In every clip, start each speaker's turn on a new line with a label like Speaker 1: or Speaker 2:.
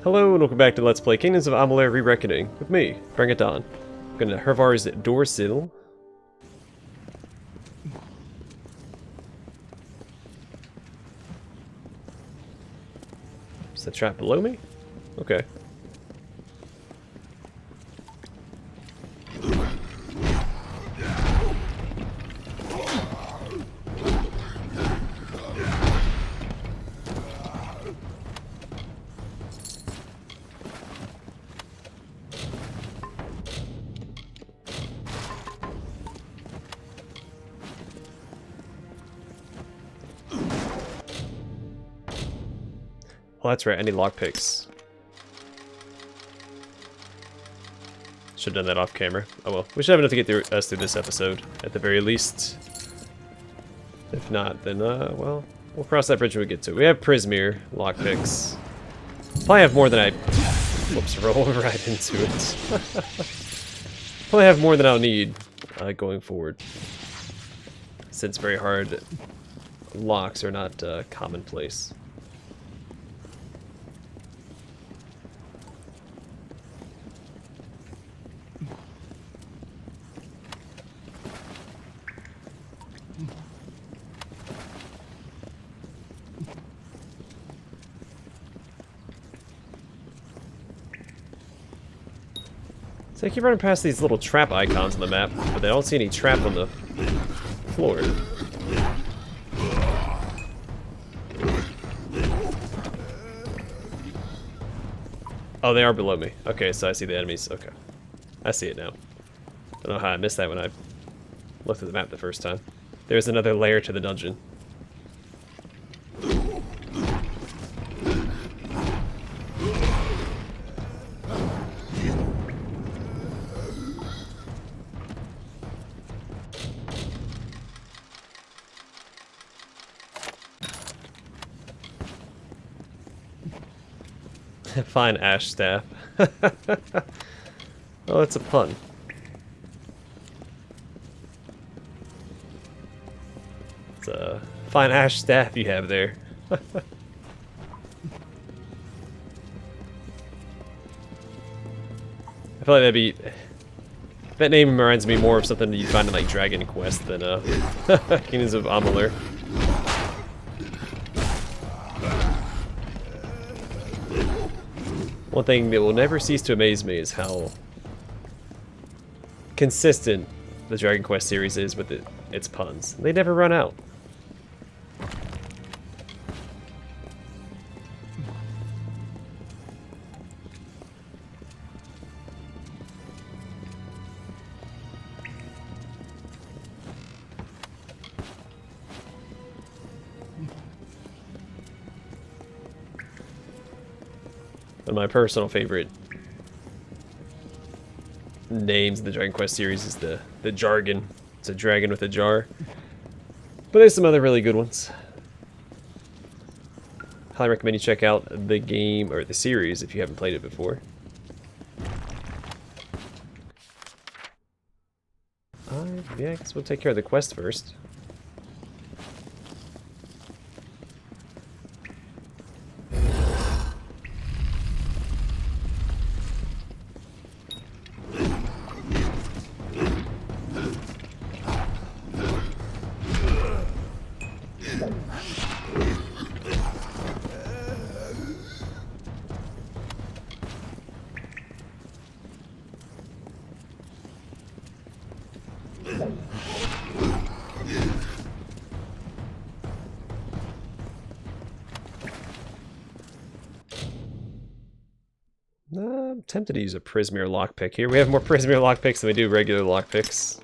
Speaker 1: Hello and welcome back to Let's Play Kingdoms of Amalur Re-Reckoning with me, Brigand Hall. I'm gonna Hervar's door sill. Is the trap below me? Okay. Well, that's right, I need lockpicks. Should have done that off camera. Oh well. We should have enough to get us through this episode, at the very least. If not, then, well, we'll cross that bridge when we get to it. We have Prismir lockpicks. Probably have more than I... Whoops, roll right into it. Probably have more than I'll need going forward. Since very hard locks are not commonplace. So I keep running past these little trap icons on the map, but I don't see any trap on the floor. Oh, they are below me. Okay, so I see the enemies. Okay. I see it now. Don't know how I missed that when I looked at the map the first time. There's another layer to the dungeon. Fine ash staff. Oh, that's a pun. It's a fine ash staff you have there. I feel like that'd be... That name reminds me more of something that you find in like Dragon Quest than Kingdoms of Amalur. One thing that will never cease to amaze me is how consistent the Dragon Quest series is with its puns. They never run out. One of my personal favorite names in the Dragon Quest series is the Jargon. It's a dragon with a jar. But there's some other really good ones. Highly recommend you check out the game, or the series, if you haven't played it before. Yeah, I guess we'll take care of the quest first. I'm tempted to use a Prismir lockpick here. We have more Prismir lockpicks than we do regular lockpicks.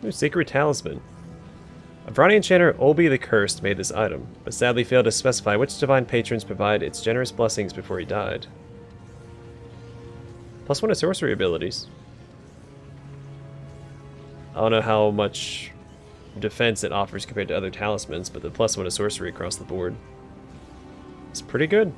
Speaker 1: Ooh, Sacred Talisman. A Brownie enchanter, Olbi the Cursed, made this item, but sadly failed to specify which divine patrons provide its generous blessings before he died. +1 to sorcery abilities. I don't know how much defense it offers compared to other talismans, but the +1 to sorcery across the board. It's pretty good.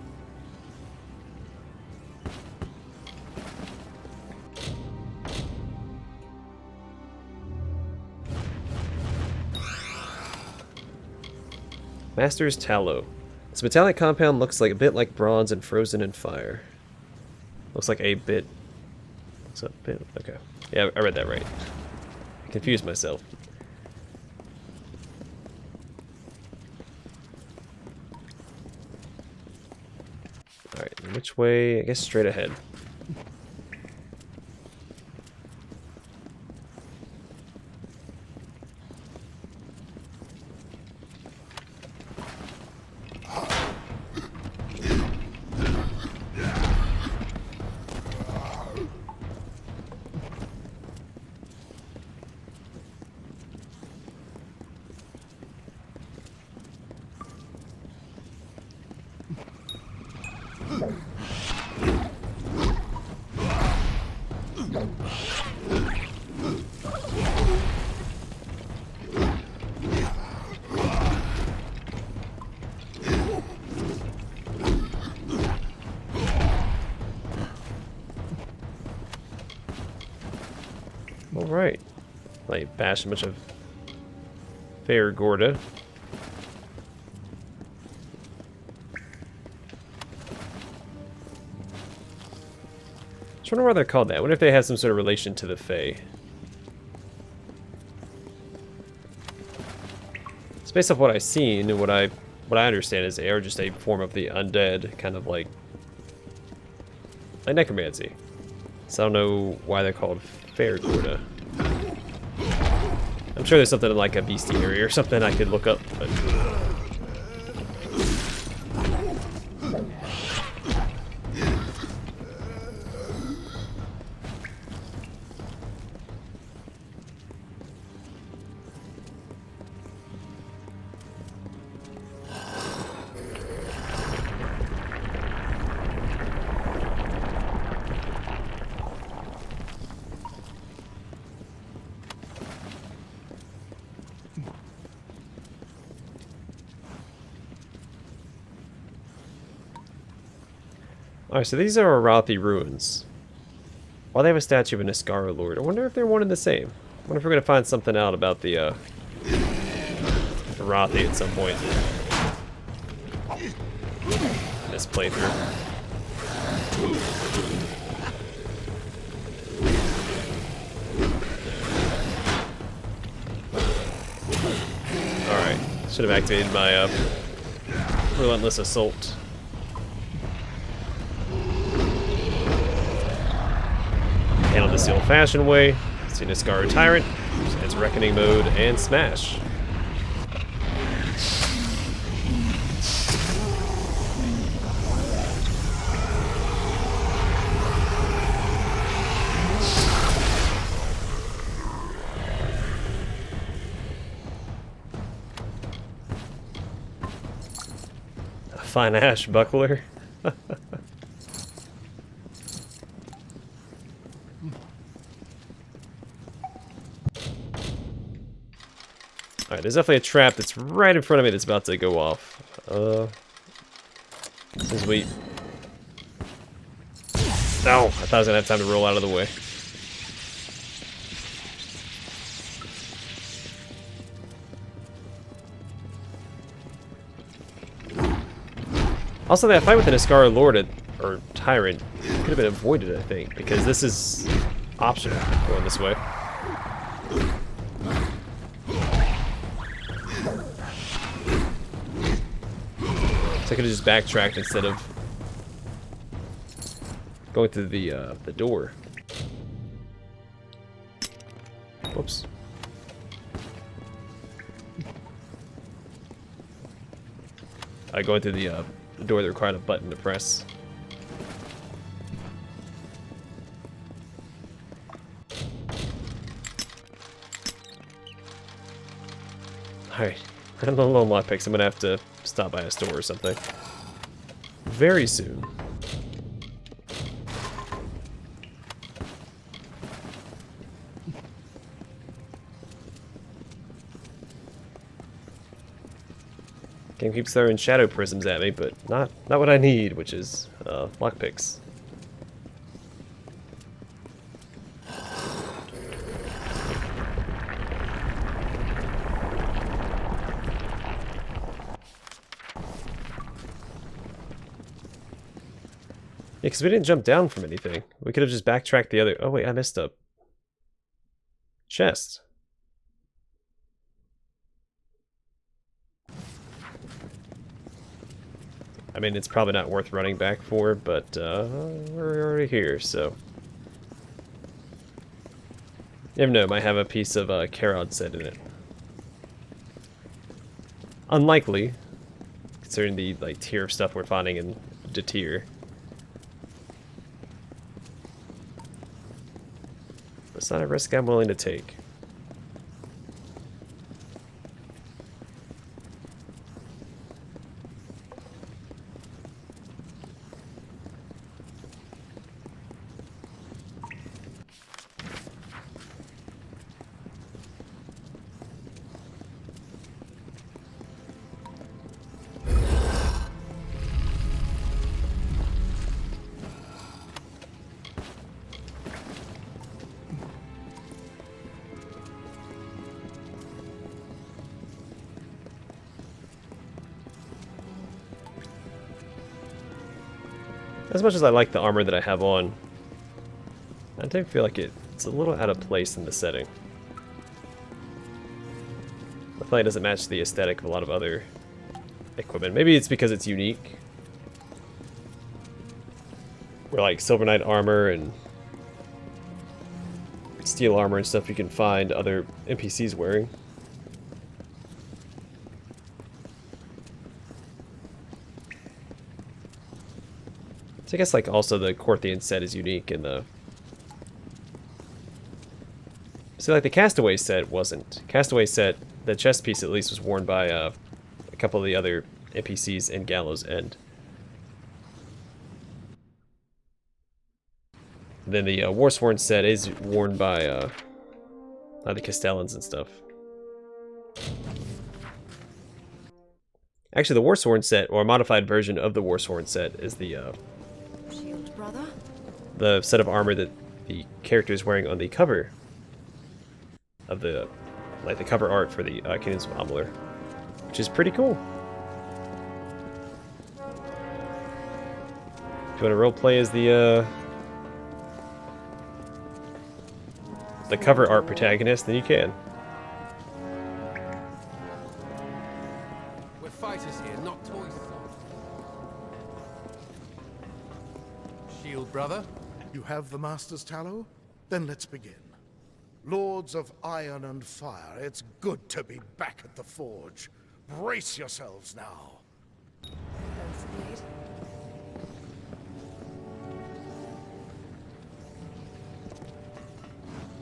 Speaker 1: Master's Tallow. This metallic compound looks like a bit like bronze and frozen in fire. Looks like a bit. Looks a bit. Okay. Yeah, I read that right. I confused myself. Alright, which way? I guess straight ahead. Alright. Like bash a bunch of fair Gorda. I wonder why they're called that. I wonder if they have some sort of relation to the Fae. So based off what I've seen and what I understand is they are just a form of the undead, kind of like necromancy. So I don't know why they're called fair Gorda. I'm sure there's something in like a bestiary or something I could look up, but alright, so these are Rathir ruins. Why they have a statue of an Iskara Lord? I wonder if they're one and the same. I wonder if we're gonna find something out about the Rathir at some point. This playthrough. Alright, should have activated my relentless assault. Handle this the old-fashioned way. See Iskara Tyrant, it's Reckoning mode, and smash. A fine ash buckler. Alright, there's definitely a trap that's right in front of me that's about to go off. Since we... No! I thought I was gonna have time to roll out of the way. Also, that fight with an Iskara Lord, or Tyrant, could have been avoided, I think, because this is optional, going this way. I could have just backtracked instead of going through the door. Whoops. Going through the door that required a button to press. Alright. I don't know lockpicks. I'm gonna have to stop by a store or something very soon. Game keeps throwing shadow prisms at me, but not what I need, which is lockpicks. Yeah, because we didn't jump down from anything. We could have just backtracked the other... Oh wait, I messed up. Chest. I mean, it's probably not worth running back for, but we're already here, so... You never know, might have a piece of Karod set in it. Unlikely, considering the tier of stuff we're finding in Datir. It's not a risk I'm willing to take. As much as I like the armor that I have on, I do feel like it's a little out of place in the setting. I feel like it doesn't match the aesthetic of a lot of other equipment. Maybe it's because it's unique. Where like Silver Knight armor and steel armor and stuff you can find other NPCs wearing. So I guess like also the Korthian set is unique in the... So like the Castaway set wasn't. Castaway set, the chest piece at least was worn by a couple of the other NPCs in Gallows End. Then the Warsworn set is worn by the Castellans and stuff. Actually, the Warsworn set, or a modified version of the Warsworn set, is the
Speaker 2: Brother?
Speaker 1: the set of armor that the character is wearing on the cover of the the cover art for the Kingdoms of Amalur, which is pretty cool. If you want to roleplay as the cover art protagonist, then you can.
Speaker 3: We're fighters here, not toys. Shield, brother.
Speaker 4: You have the Master's Tallow? Then let's begin. Lords of Iron and Fire, it's good to be back at the Forge. Brace yourselves now.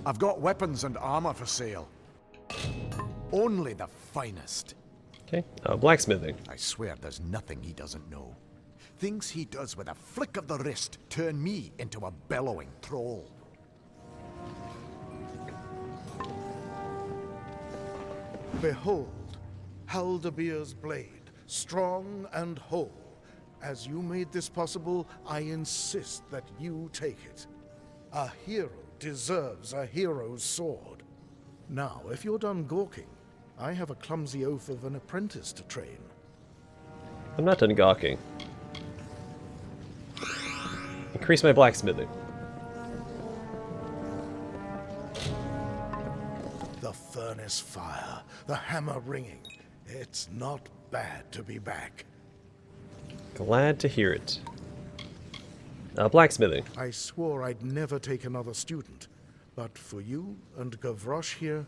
Speaker 5: I've got weapons and armor for sale. Only the finest.
Speaker 1: Okay, blacksmithing.
Speaker 5: I swear there's nothing he doesn't know. Things he does with a flick of the wrist turn me into a bellowing troll.
Speaker 4: Behold, Haldabeer's blade, strong and whole. As you made this possible, I insist that you take it. A hero deserves a hero's sword. Now, if you're done gawking, I have a clumsy oaf of an apprentice to train.
Speaker 1: I'm not done gawking. Increase my blacksmithing.
Speaker 4: The furnace fire, the hammer ringing. It's not bad to be back.
Speaker 1: Glad to hear it. Blacksmithing.
Speaker 4: I swore I'd never take another student, but for you and Gavroche here,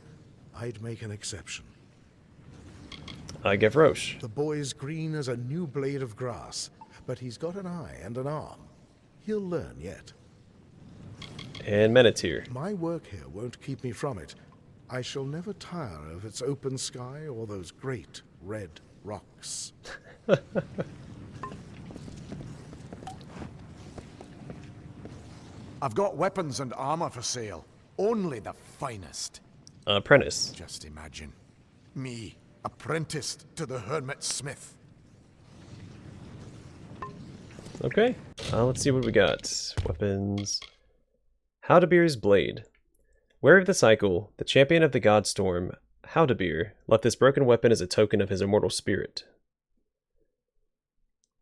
Speaker 4: I'd make an exception.
Speaker 1: Gavroche.
Speaker 4: The boy's green as a new blade of grass, but he's got an eye and an arm. He'll learn yet.
Speaker 1: And Menethir.
Speaker 4: My work here won't keep me from it. I shall never tire of its open sky or those great red rocks.
Speaker 5: I've got weapons and armor for sale. Only the finest.
Speaker 1: Apprentice.
Speaker 5: Just imagine. Me, apprenticed to the Hermit Smith.
Speaker 1: Okay, let's see what we got. Weapons. Howdabeer's Blade. Wary of the cycle, the champion of the god storm, Howdabeer, left this broken weapon as a token of his immortal spirit.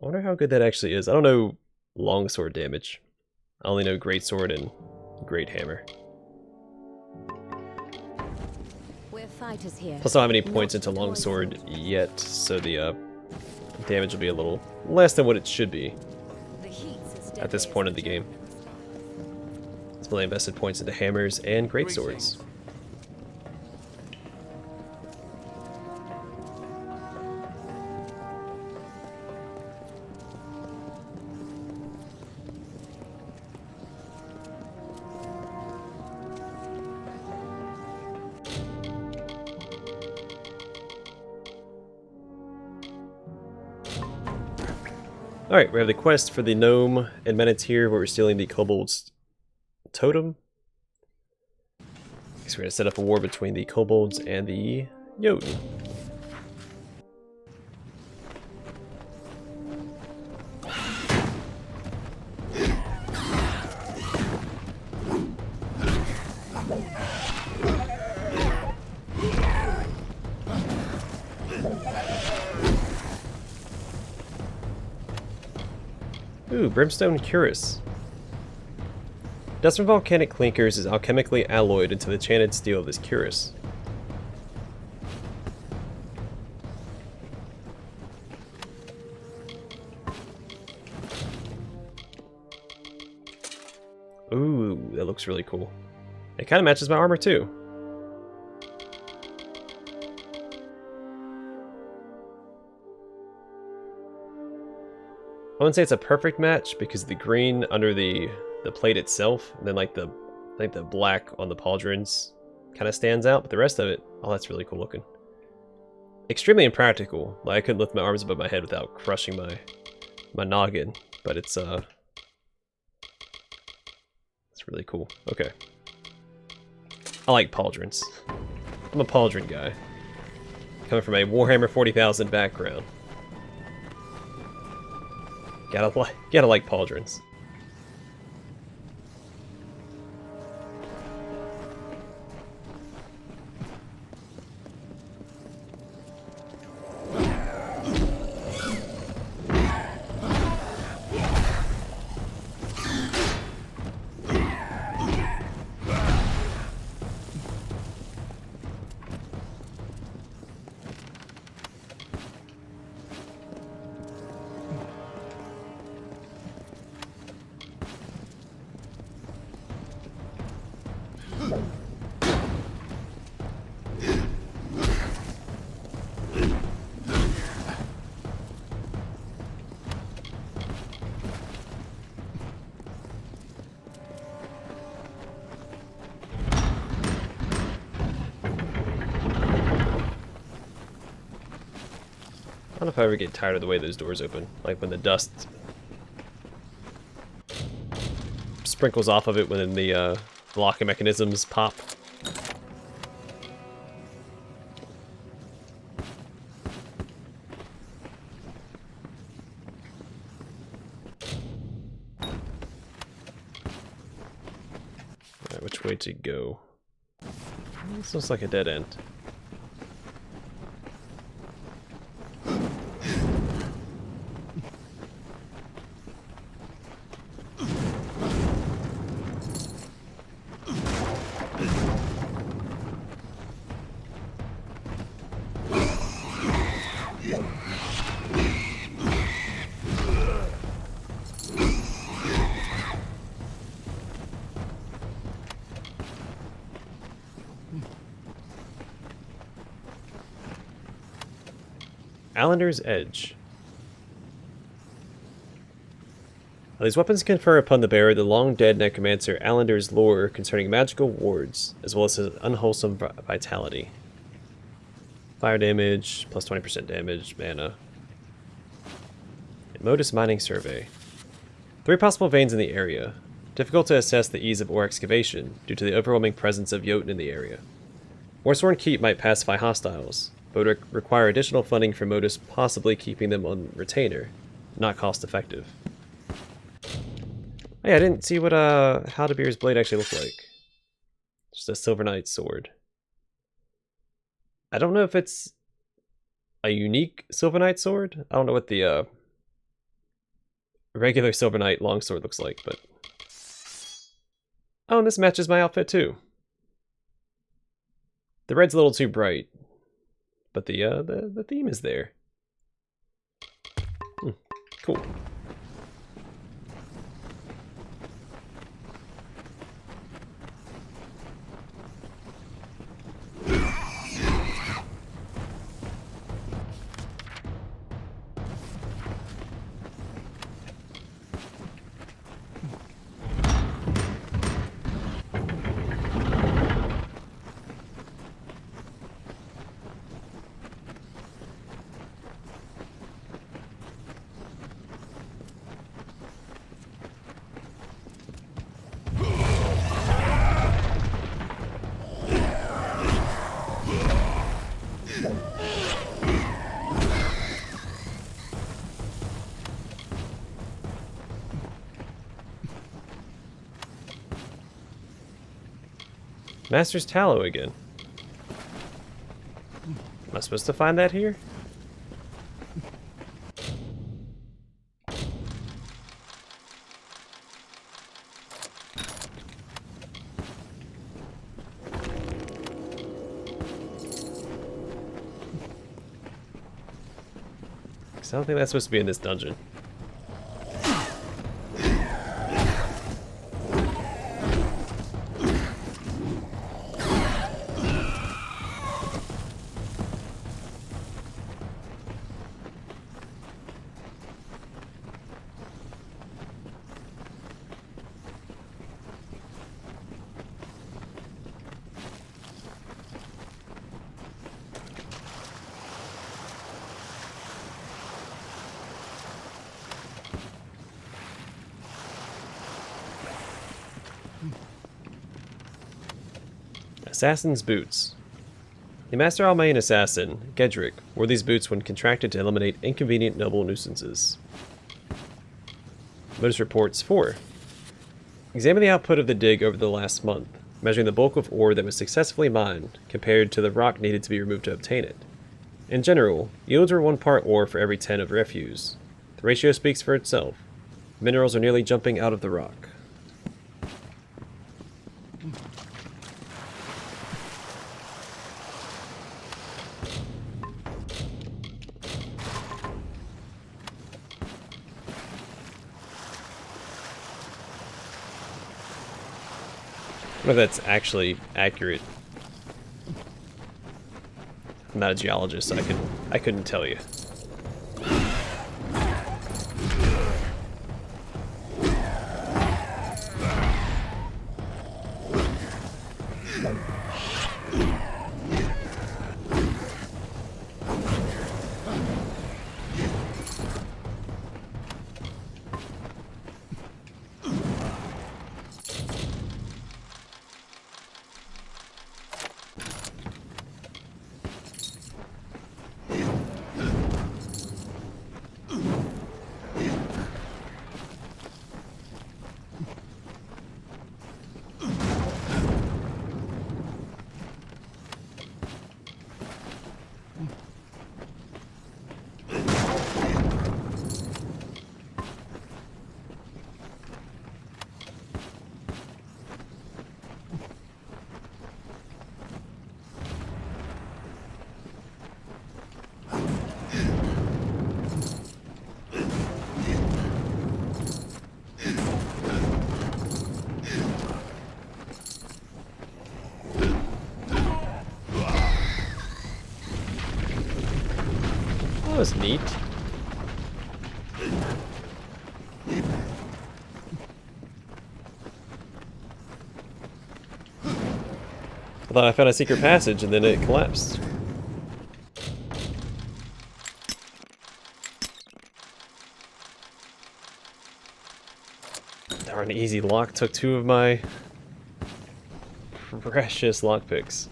Speaker 1: I wonder how good that actually is. I don't know longsword damage. I only know greatsword and great hammer.
Speaker 2: We're fighters here.
Speaker 1: Plus I don't have any points into longsword yet, so the damage will be a little less than what it should be at this point in the game. It's really invested points into hammers and greatswords. Alright, we have the quest for the gnome and Menetier where we're stealing the kobolds' totem. Guess we're going to set up a war between the kobolds and the jottun. Ooh, brimstone cuirass. Dust from volcanic clinkers is alchemically alloyed into the enchanted steel of this cuirass. Ooh, that looks really cool. It kind of matches my armor too. I wouldn't say it's a perfect match because the green under the plate itself, and then like I think the black on the pauldrons kind of stands out, but the rest of it, oh, that's really cool looking. Extremely impractical. Like I couldn't lift my arms above my head without crushing my noggin, but it's really cool. Okay. I like pauldrons. I'm a pauldron guy. Coming from a Warhammer 40,000 background. Gotta like pauldrons. I don't know if I ever get tired of the way those doors open. Like when the dust sprinkles off of it when the blocking mechanisms pop. Alright, which way to go? This looks like a dead end. Alander's Edge. These weapons confer upon the bearer the long-dead necromancer Alander's lore concerning magical wards, as well as his unwholesome vitality. Fire damage, plus 20% damage, mana. And Modus Mining Survey. 3 possible veins in the area. Difficult to assess the ease of ore excavation, due to the overwhelming presence of jottun in the area. Warsworn Keep might pacify hostiles, but would require additional funding for Modus, possibly keeping them on retainer. Not cost effective. Hey, I didn't see what Haldabeer's blade actually looked like. Just a Silver Knight sword. I don't know if it's a unique Silver Knight sword. I don't know what the regular Silver Knight longsword looks like, but... Oh, and this matches my outfit too. The red's a little too bright, but the theme is there. Cool. Master's Tallow again. Am I supposed to find that here? Because I don't think that's supposed to be in this dungeon. Assassin's Boots. The Master Almain assassin, Gedrick, wore these boots when contracted to eliminate inconvenient noble nuisances. Modus Reports 4. Examine the output of the dig over the last month, measuring the bulk of ore that was successfully mined compared to the rock needed to be removed to obtain it. In general, yields were 1 part ore for every 10 of refuse. The ratio speaks for itself. Minerals are nearly jumping out of the rock. I don't know if that's actually accurate. I'm not a geologist, so I couldn't tell you. That was neat. I thought I found a secret passage and then it collapsed. Darn, easy lock took 2 of my precious lockpicks.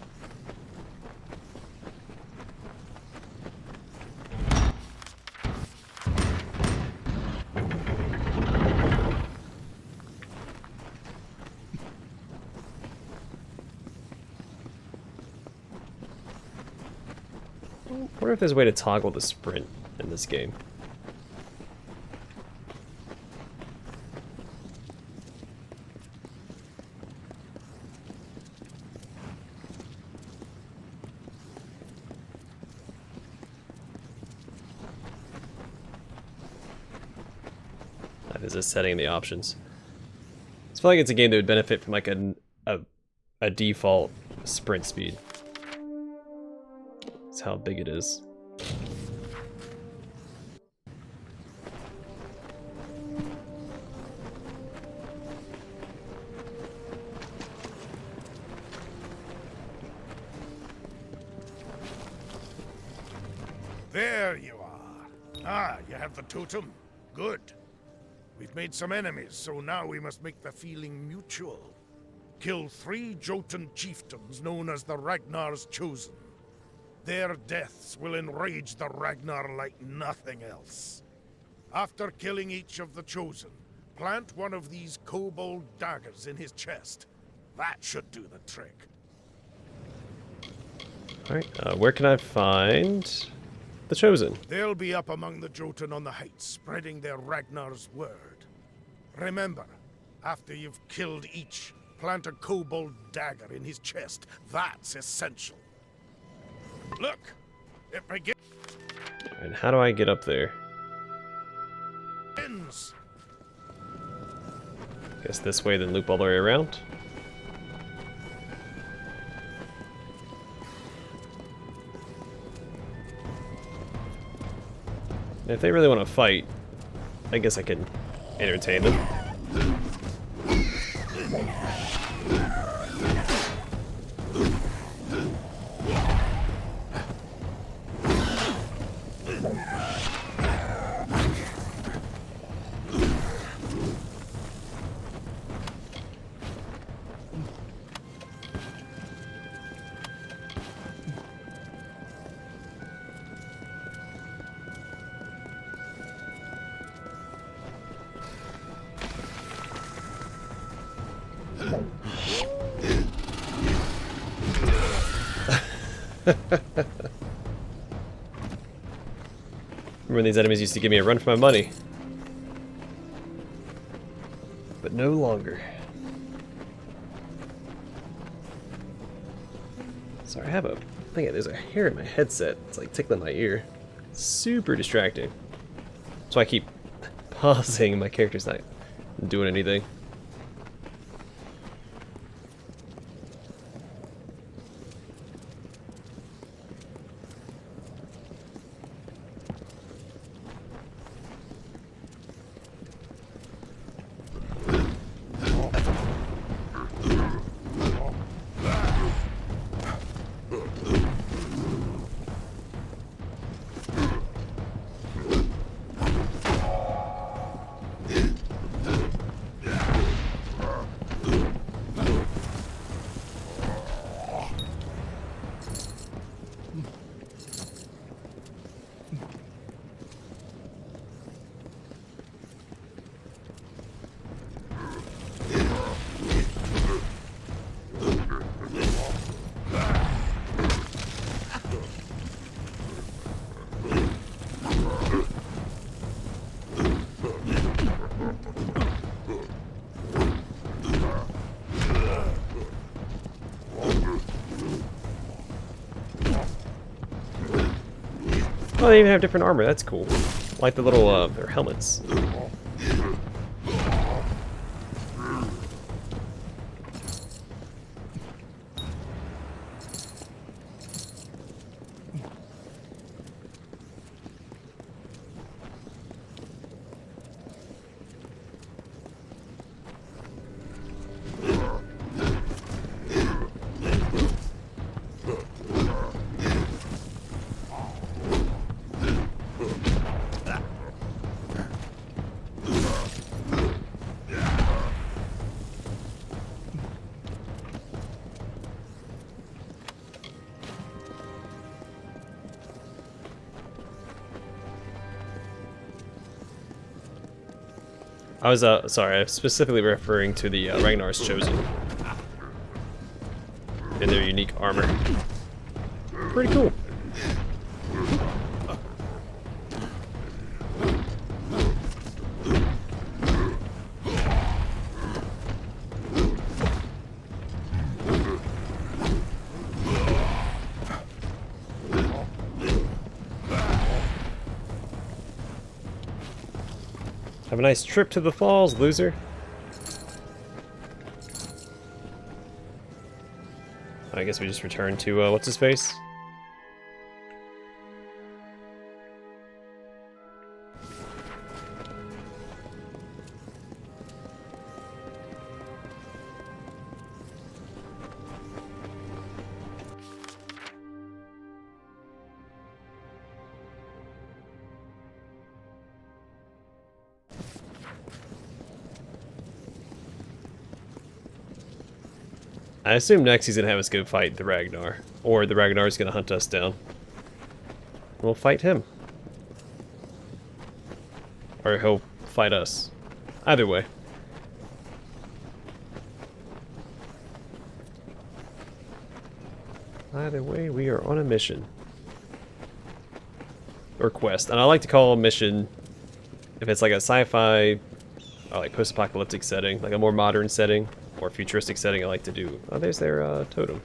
Speaker 1: wonder if there's a way to toggle the sprint in this game. That is a setting in the options. It's feel like it's a game that would benefit from like a default sprint speed. That's how big it is.
Speaker 4: There you are. Ah, you have the totem? Good. We've made some enemies, so now we must make the feeling mutual. Kill 3 Jotun chieftains known as the Ragnar's Chosen. Their deaths will enrage the Ragnar like nothing else. After killing each of the Chosen, plant one of these kobold daggers in his chest. That should do the trick.
Speaker 1: Alright, where can I find the Chosen?
Speaker 4: They'll be up among the Jotun on the heights, spreading their Ragnar's word. Remember, after you've killed each, plant a kobold dagger in his chest. That's essential. Look! It begins.
Speaker 1: And how do I get up there? Guess this way, then loop all the way around. And if they really want to fight, I guess I can entertain them. Remember when these enemies used to give me a run for my money? But no longer. Sorry, I have a thing. There's a hair in my headset. It's like tickling my ear. Super distracting. That's why I keep pausing and my character's not doing anything. Oh, they even have different armor. That's cool. I like the little, their helmets. I was, sorry, I was specifically referring to the Ragnar's Chosen and their unique armor. Pretty cool. Have a nice trip to the falls, loser. I guess we just return to, what's his face? I assume next he's gonna have us go fight the Ragnar. Or the Ragnar is gonna hunt us down. We'll fight him. Or he'll fight us. Either way. Either way, we are on a mission. Or quest. And I like to call a mission, if it's like a sci-fi, or like post-apocalyptic setting, like a more modern setting, or futuristic setting, I like to do. Oh, there's their totem.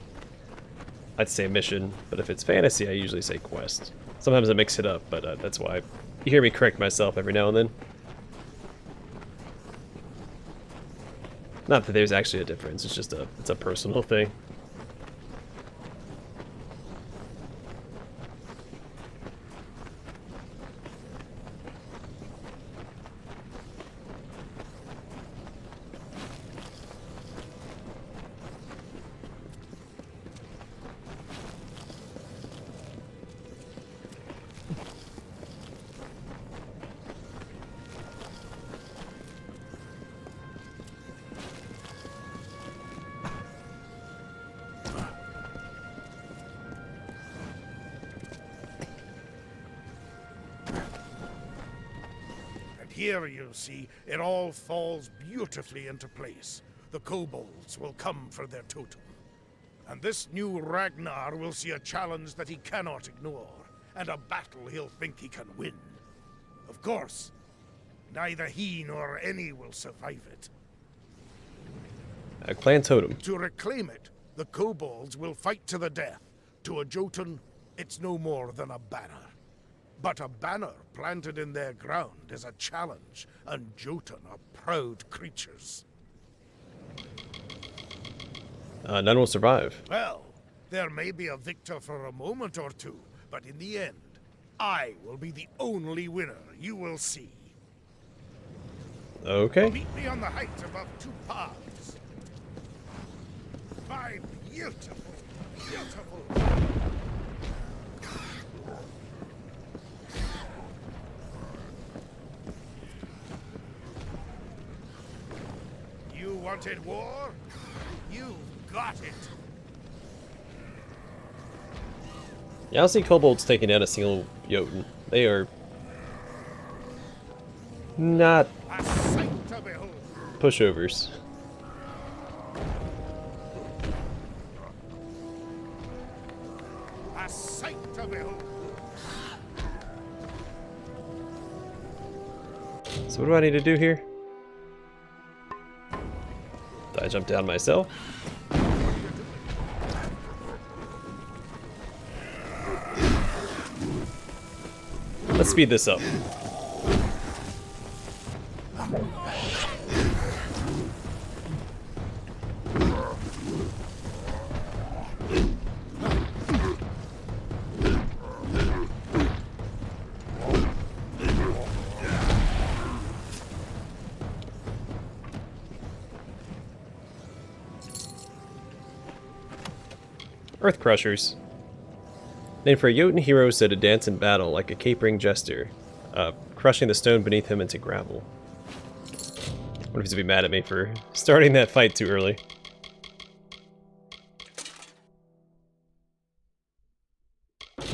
Speaker 1: I'd say mission, but if it's fantasy, I usually say quest. Sometimes I mix it up, but that's why you hear me correct myself every now and then. Not that there's actually a difference, it's just it's a personal thing.
Speaker 4: Here, you see, it all falls beautifully into place. The kobolds will come for their totem. And this new Ragnar will see a challenge that he cannot ignore, and a battle he'll think he can win. Of course, neither he nor any will survive it.
Speaker 1: A clan totem.
Speaker 4: To reclaim it, the kobolds will fight to the death. To a jottun, it's no more than a banner. But a banner planted in their ground is a challenge, and jottun are proud creatures.
Speaker 1: None will survive.
Speaker 4: Well, there may be a victor for a moment or two, but in the end, I will be the only winner, you will see.
Speaker 1: Okay.
Speaker 4: Meet me on the height above two paths. My beautiful, beautiful... You wanted war? You got it.
Speaker 1: Yeah, I don't see kobolds taking out a single jottun. They are not
Speaker 4: A sight to behold.
Speaker 1: pushovers.
Speaker 4: A sight to behold.
Speaker 1: So what do I need to do here? Did I jump down myself? Let's speed this up. Earth Crushers. Named for a Jotun hero said to dance in battle like a capering jester, crushing the stone beneath him into gravel. What if he's gonna be mad at me for starting that fight too early?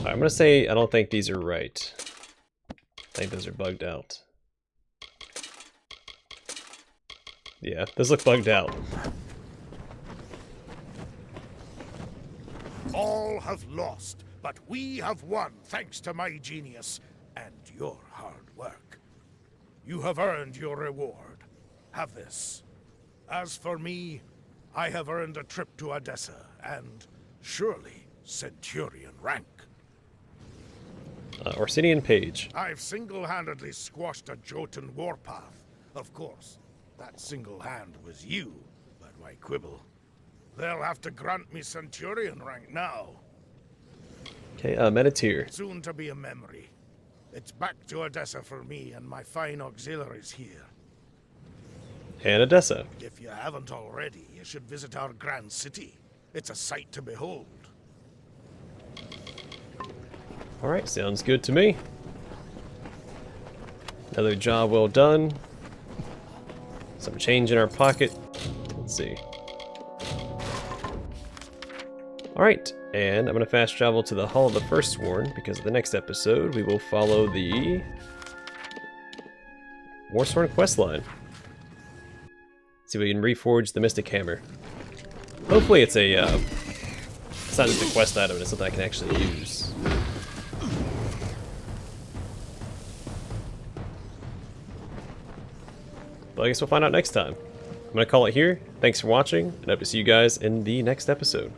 Speaker 1: I'm gonna say I don't think these are right. I think those are bugged out. Yeah, those look bugged out.
Speaker 4: All have lost, but we have won thanks to my genius and your hard work. You have earned your reward. Have this. As for me, I have earned a trip to Odessa and, surely, Centurion rank.
Speaker 1: Orsinian Page.
Speaker 4: I've single-handedly squashed a Jotun warpath, Of course, that single hand was you, but why quibble? They'll have to grant me Centurion rank now.
Speaker 1: Okay, Meditator.
Speaker 4: Soon to be a memory. It's back to Odessa for me and my fine auxiliaries here.
Speaker 1: And Odessa.
Speaker 4: If you haven't already, you should visit our grand city. It's a sight to behold.
Speaker 1: Alright, sounds good to me. Another job well done. Some change in our pocket. Let's see. Alright, and I'm going to fast travel to the Hall of the Firstborn because the next episode we will follow the Warsworn questline. See if we can reforge the Mystic Hammer. Hopefully it's a, it's not just a quest item, it's something I can actually use. But I guess we'll find out next time. I'm going to call it here. Thanks for watching, and hope to see you guys in the next episode.